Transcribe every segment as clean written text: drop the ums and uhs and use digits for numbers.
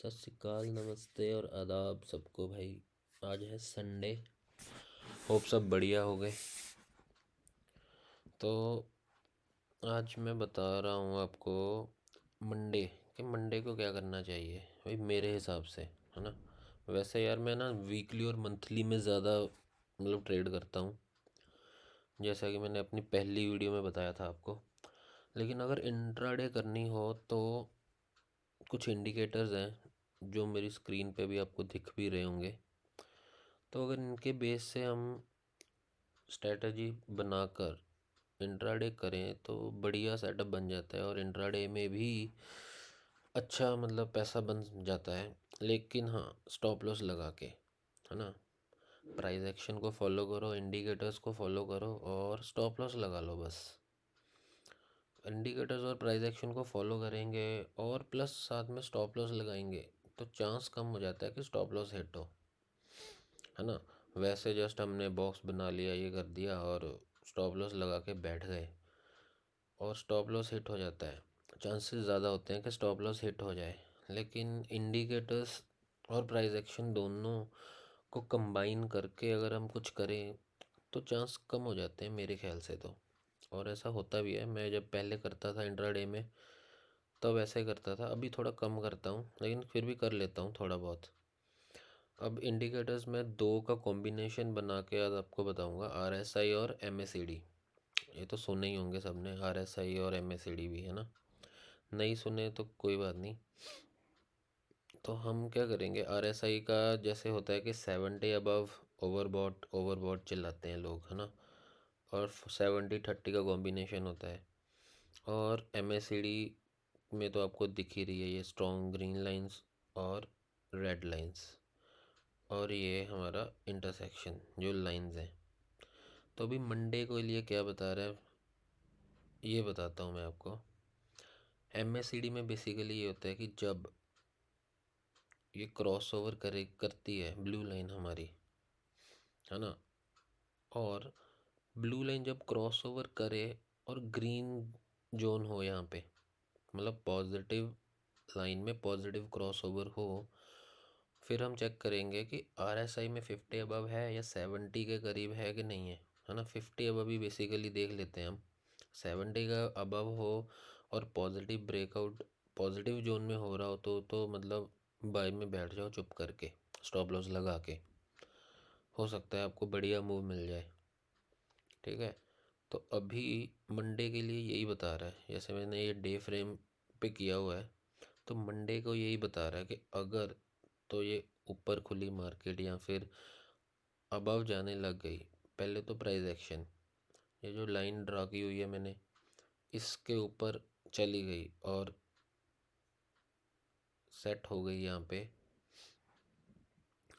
सत श्री अकाल, नमस्ते और आदाब सबको। भाई आज है संडे। होप सब बढ़िया हो गए। तो आज मैं बता रहा हूँ आपको मंडे कि मंडे को क्या करना चाहिए भाई मेरे हिसाब से, है ना। वैसे यार मैं ना वीकली और मंथली में ज़्यादा ट्रेड करता हूँ, जैसा कि मैंने अपनी पहली वीडियो में बताया था आपको। लेकिन अगर इंट्राडे करनी हो तो कुछ इंडिकेटर्स हैं जो मेरी स्क्रीन पे भी आपको दिख भी रहे होंगे। तो अगर इनके बेस से हम स्ट्रेटजी बनाकर इंट्राडे करें तो बढ़िया सेटअप बन जाता है और इंट्राडे में भी अच्छा पैसा बन जाता है। लेकिन हाँ, स्टॉप लॉस लगा के, है ना। प्राइस एक्शन को फॉलो करो, इंडिकेटर्स को फॉलो करो और स्टॉप लॉस लगा लो बस। इंडिकेटर्स और प्राइस एक्शन को फॉलो करेंगे और प्लस साथ में स्टॉप लॉस लगाएंगे तो चांस कम हो जाता है कि स्टॉप लॉस हिट हो, है ना। वैसे जस्ट हमने बॉक्स बना लिया, ये कर दिया और स्टॉप लॉस लगा के बैठ गए और स्टॉप लॉस हिट हो जाता है। चांसेस ज़्यादा होते हैं कि स्टॉप लॉस हिट हो जाए। लेकिन इंडिकेटर्स और प्राइस एक्शन दोनों को कंबाइन करके अगर हम कुछ करें तो चांस कम हो जाते हैं मेरे ख्याल से तो। और ऐसा होता भी है। मैं जब पहले करता था इंट्राडे में तब ऐसे करता था, अभी थोड़ा कम करता हूँ लेकिन फिर भी कर लेता हूँ थोड़ा बहुत। अब इंडिकेटर्स में दो का कॉम्बिनेशन बना के आज आपको बताऊंगा, आरएसआई और एमएसीडी। ये तो सुने ही होंगे सबने, आरएसआई और एमएसीडी भी, है ना। नहीं सुने तो कोई बात नहीं। तो हम क्या करेंगे, आरएसआई का जैसे होता है कि 70 अबव ओवरबॉट ओवरबॉट चिल्लाते हैं लोग, है ना। और 70-30 का कॉम्बिनेशन होता है। और एमएसीडी में तो आपको दिख ही रही है ये स्ट्रॉन्ग ग्रीन लाइंस और रेड लाइंस, और ये हमारा इंटरसेक्शन जो लाइंस हैं। तो अभी मंडे को लिए क्या बता रहा है ये बताता हूँ मैं आपको। एमएससीडी में बेसिकली ये होता है कि जब ये क्रॉस ओवर करती है ब्लू लाइन हमारी, है ना। और ब्लू लाइन जब क्रॉस ओवर करे और ग्रीन जोन हो यहाँ पे, पॉजिटिव लाइन में पॉजिटिव क्रॉस ओवर हो, फिर हम चेक करेंगे कि आरएसआई में 50 अबव है या 70 के करीब है कि नहीं है ना। 50 अबव ही बेसिकली देख लेते हैं हम। 70 का अबव हो और पॉजिटिव ब्रेकआउट पॉजिटिव जोन में हो रहा हो तो बाय में बैठ जाओ चुप करके, स्टॉप लॉस लगा के। हो सकता है आपको बढ़िया मूव मिल जाए, ठीक है। तो अभी मंडे के लिए यही बता रहा है, जैसे मैंने ये डे फ्रेम पे किया हुआ है तो मंडे को यही बता रहा है कि अगर तो ये ऊपर खुली मार्केट या फिर अबव जाने लग गई, पहले तो प्राइस एक्शन, ये जो लाइन ड्रा की हुई है मैंने इसके ऊपर चली गई और सेट हो गई यहाँ पे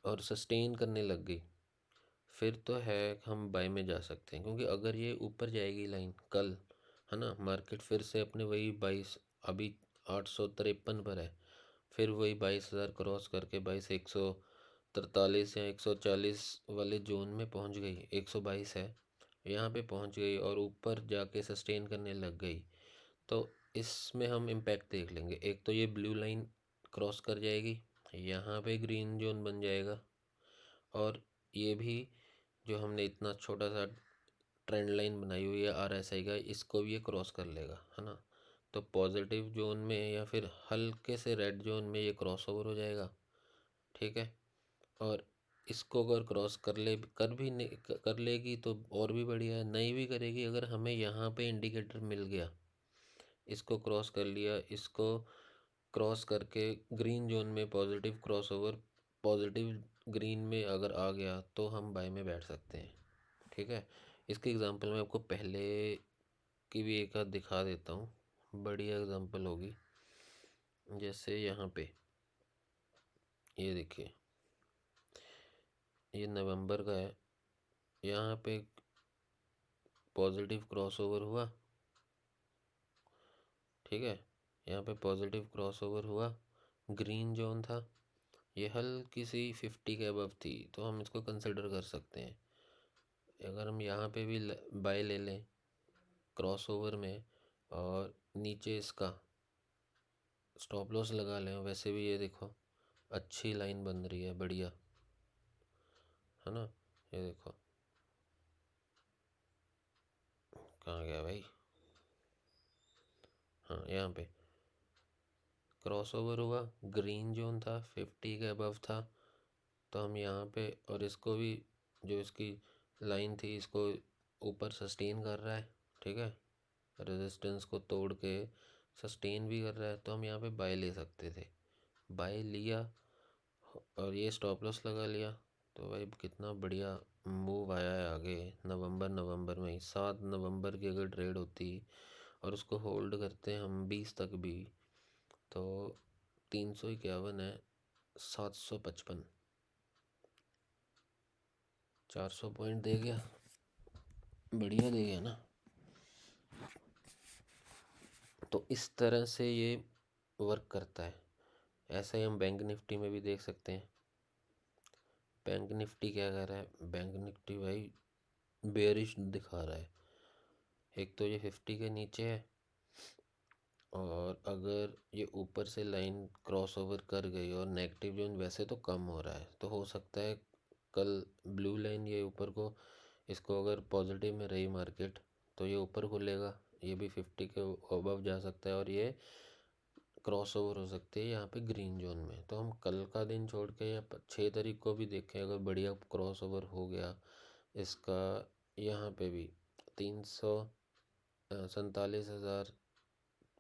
और सस्टेन करने लग गई, फिर तो है हम बाय में जा सकते हैं। क्योंकि अगर ये ऊपर जाएगी लाइन कल, है ना, मार्केट फिर से अपने वही 22, अभी 853 पर है, फिर वही 22,000 क्रॉस करके 22,143 या 140 वाले जोन में पहुंच गई, 122 है यहाँ पे पहुंच गई और ऊपर जाके सस्टेन करने लग गई, तो इसमें हम इम्पैक्ट देख लेंगे। एक तो ये ब्लू लाइन क्रॉस कर जाएगी, यहाँ पे ग्रीन जोन बन जाएगा, और ये भी जो हमने इतना छोटा सा ट्रेंड लाइन बनाई हुई है आरएसआई का, इसको भी ये क्रॉस कर लेगा, है ना। तो पॉजिटिव जोन में या फिर हल्के से रेड जोन में ये क्रॉस ओवर हो जाएगा, ठीक है। और इसको अगर क्रॉस कर भी नहीं कर लेगी तो और भी बढ़िया है, नहीं भी करेगी अगर हमें यहाँ पे इंडिकेटर मिल गया, इसको क्रॉस कर लिया, इसको क्रॉस करके ग्रीन जोन में positive cross over positive green में अगर आ गया तो हम बाय में बैठ सकते हैं, ठीक है। इसकी एग्जांपल मैं आपको पहले की भी एक आध दिखा देता हूँ, बढ़िया एग्जांपल होगी। जैसे यहाँ पे ये देखिए, ये नवंबर का है, यहाँ पे पॉजिटिव क्रॉसओवर हुआ, ठीक है। यहाँ पे पॉजिटिव क्रॉसओवर हुआ, ग्रीन जोन था, ये हल्की सी 50 के अबव थी तो हम इसको कंसिडर कर सकते हैं। अगर हम यहाँ पे भी बाय ले लें क्रॉसओवर में और नीचे इसका स्टॉप लॉस लगा लें, वैसे भी ये देखो अच्छी लाइन बन रही है, बढ़िया, है ना। ये देखो, कहाँ गया भाई, हाँ यहाँ पे क्रॉसओवर हुआ, ग्रीन जोन था 50 के अबव था, तो हम यहाँ पे, और इसको भी, जो इसकी लाइन थी इसको ऊपर सस्टेन कर रहा है, ठीक है, रेजिस्टेंस को तोड़ के सस्टेन भी कर रहा है, तो हम यहाँ पे बाय ले सकते थे, बाय लिया और ये स्टॉप लॉस लगा लिया। तो भाई कितना बढ़िया मूव आया है आगे, नवंबर में ही, 7 नवंबर की अगर ट्रेड होती और उसको होल्ड करते हैं हम 20 तक भी, तो 351 है, 755, 400 पॉइंट दे गया, बढ़िया दे गया ना। तो इस तरह से ये वर्क करता है। ऐसा ही हम बैंक निफ्टी में भी देख सकते हैं। बैंक निफ्टी क्या कर रहा है, बैंक निफ्टी भाई बेरिश दिखा रहा है। एक तो ये 50 के नीचे है, और अगर ये ऊपर से लाइन क्रॉस ओवर कर गई, और नेगेटिव जोन वैसे तो कम हो रहा है, तो हो सकता है कल ब्लू लाइन ये ऊपर को, इसको अगर पॉजिटिव में रही मार्केट तो ये ऊपर खुलेगा, ये भी 50 के अबव जा सकता है, और ये क्रॉस ओवर हो सकती है यहाँ पे ग्रीन जोन में। तो हम कल का दिन छोड़ के या 6 तारीख को भी देखें, अगर बढ़िया क्रॉस ओवर हो गया इसका, यहाँ पे भी 347,000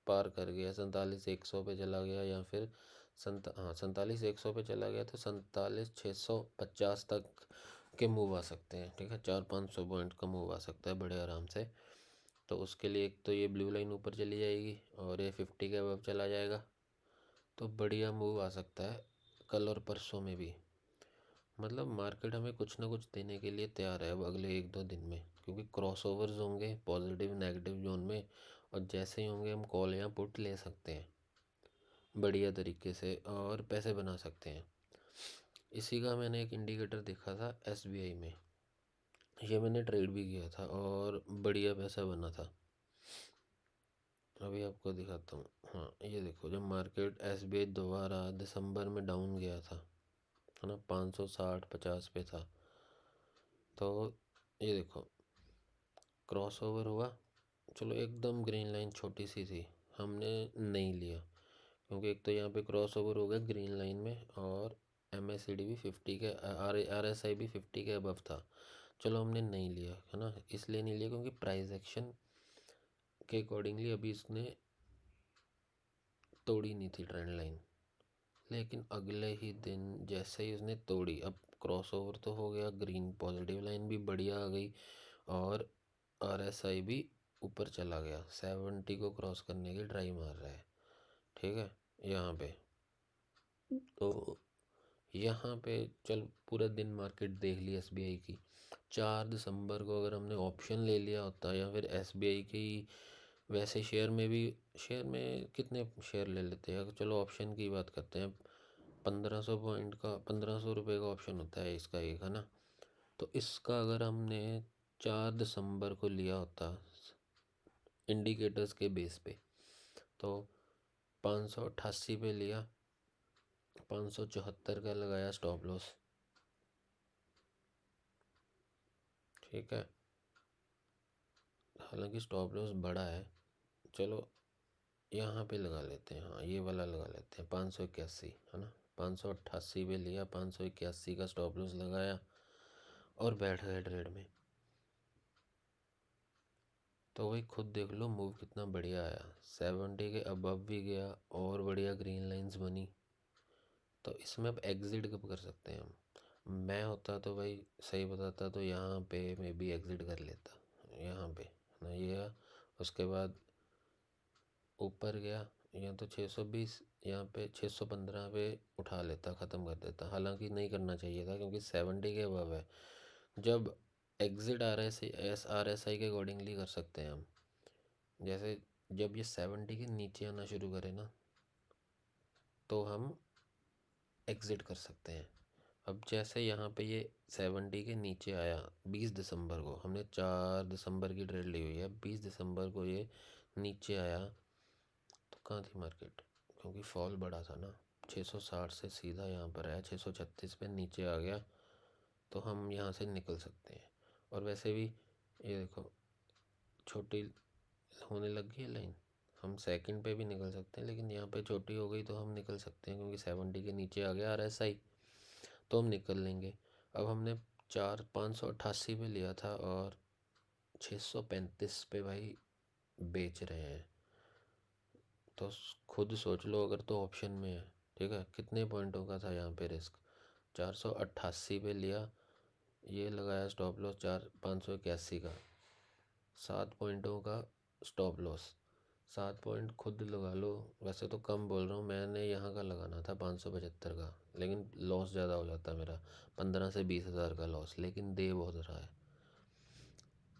पार कर गया, 47,100 पे चला गया, या फिर 47,100 पे चला गया, तो 47,650 तक के मूव आ सकते हैं, ठीक है, 400-500 पॉइंट का मूव आ सकता है बड़े आराम से। तो उसके लिए एक तो ये ब्लू लाइन ऊपर चली जाएगी, और ये 50 के अबव चला जाएगा, तो बढ़िया मूव आ सकता है कल और परसों में भी। मतलब मार्केट हमें कुछ ना कुछ देने के लिए तैयार है अब अगले 1-2 दिन में, क्योंकि क्रॉसओवर्स होंगे पॉजिटिव नेगेटिव जोन में, और जैसे ही होंगे हम कॉल या पुट ले सकते हैं बढ़िया तरीके से, और पैसे बना सकते हैं। इसी का मैंने एक इंडिकेटर देखा था एसबीआई में, ये मैंने ट्रेड भी किया था और बढ़िया पैसा बना था। अभी आपको दिखाता हूँ, हाँ ये देखो, जब मार्केट एसबीआई दोबारा दिसंबर में डाउन गया था, है ना, 560-50 पे था, तो ये देखो क्रॉस ओवर हुआ, चलो एकदम ग्रीन लाइन छोटी सी थी, हमने नहीं लिया, क्योंकि एक तो यहाँ पे क्रॉस ओवर हो गया ग्रीन लाइन में, और एमएससीडी भी 50 के, आरएसआई भी 50 के अबव था, चलो हमने नहीं लिया, है ना, इसलिए नहीं लिया क्योंकि प्राइस एक्शन के अकॉर्डिंगली अभी इसने तोड़ी नहीं थी ट्रेंड लाइन। लेकिन अगले ही दिन जैसे ही उसने तोड़ी, अब क्रॉस ओवर तो हो गया, ग्रीन पॉजिटिव लाइन भी बढ़िया आ गई, और आरएसआई भी ऊपर चला गया, 70 को क्रॉस करने की ट्राई मार रहा है, ठीक है, यहाँ पे। तो यहाँ पे चल पूरा दिन मार्केट देख ली एसबीआई की, 4 दिसंबर को अगर हमने ऑप्शन ले लिया होता, या फिर एसबीआई की, वैसे शेयर में भी, शेयर में कितने शेयर ले लेते हैं, चलो ऑप्शन की बात करते हैं, 1500 पॉइंट का, 1500 रुपये का ऑप्शन होता है इसका एक, है ना। तो इसका अगर हमने 4 दिसंबर को लिया होता इंडिकेटर्स के बेस पे, तो 588 पे लिया, 574 का लगाया स्टॉप लॉस, ठीक है, हालांकि स्टॉप लॉस बड़ा है, चलो यहाँ पे लगा लेते हैं, हाँ ये वाला लगा लेते हैं 581, है ना, 588 पे लिया, 581 का स्टॉप लॉस लगाया, और बैठ गए ट्रेड में। तो वही खुद देख लो मूव कितना बढ़िया आया, 70 के अबव भी गया, और बढ़िया ग्रीन लाइंस बनी। तो इसमें अब एग्ज़िट कब कर सकते हैं हम, मैं होता तो भाई सही बताता तो यहाँ पे मैं भी एग्ज़िट कर लेता, यहाँ पे ना, ये उसके बाद ऊपर गया, या तो 620, यहाँ पे 615 पे उठा लेता, ख़त्म कर देता, हालांकि नहीं करना चाहिए था क्योंकि 70 के अबव है। जब एग्ज़िट आर एस आई के अकॉर्डिंगली कर सकते हैं हम, जैसे जब ये 70 के नीचे आना शुरू करे ना, तो हम एग्ज़िट कर सकते हैं। अब जैसे यहाँ पे ये 70 के नीचे आया 20 दिसंबर को, हमने 4 दिसंबर की ट्रेड ली हुई है, 20 दिसंबर को ये नीचे आया, तो कहाँ थी मार्केट, क्योंकि फॉल बड़ा था ना, 660 से सीधा यहाँ पर आया, 636 पे नीचे आ गया, तो हम यहाँ से निकल सकते हैं। और वैसे भी ये देखो छोटी होने लग गई है लाइन, हम सेकंड पे भी निकल सकते हैं, लेकिन यहाँ पे छोटी हो गई तो हम निकल सकते हैं क्योंकि 70 के नीचे आ गया RSI, तो हम निकल लेंगे। अब हमने 588 पे लिया था और 635 पे भाई बेच रहे हैं, तो खुद सोच लो अगर तो ऑप्शन में है। ठीक है, कितने पॉइंटों का था यहाँ पे रिस्क, 488 पे लिया, ये लगाया स्टॉप लॉस 581 का, 7 पॉइंटों का स्टॉप लॉस, 7 पॉइंट खुद लगा लो। वैसे तो कम बोल रहा हूँ, मैंने यहाँ का लगाना था 575 का, लेकिन लॉस ज़्यादा हो जाता मेरा, 15 से 20 हज़ार का लॉस, लेकिन दे बहुत रहा है,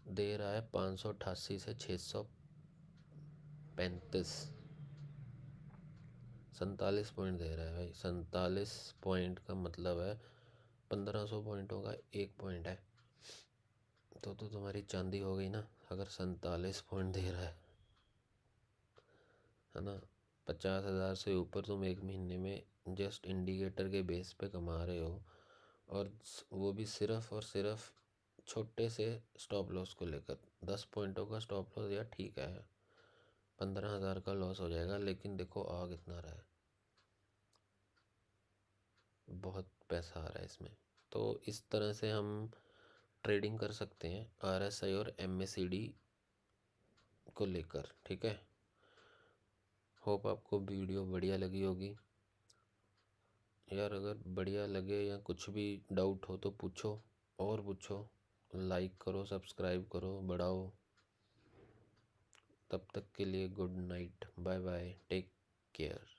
दे रहा है 588 से 635, 47 पॉइंट दे रहा है भाई। 47 पॉइंट का मतलब है 1500 पॉइंटों का एक पॉइंट है, तो तुम्हारी चांदी हो गई ना, अगर 47 पॉइंट दे रहा है ना। 50 हज़ार से ऊपर तुम एक महीने में जस्ट इंडिकेटर के बेस पे कमा रहे हो, और वो भी सिर्फ और सिर्फ छोटे से स्टॉप लॉस को लेकर। 10 पॉइंटों का स्टॉप लॉस, यार ठीक है, 15 हज़ार का लॉस हो जाएगा, लेकिन देखो आ कितना रहा है, बहुत पैसा आ रहा है इसमें। तो इस तरह से हम ट्रेडिंग कर सकते हैं RSI और MACD को लेकर। ठीक है, होप आपको वीडियो बढ़िया लगी होगी। यार अगर बढ़िया लगे या कुछ भी डाउट हो तो पूछो, और पूछो, लाइक करो, सब्सक्राइब करो, बढ़ाओ। तब तक के लिए good night, bye bye, take care.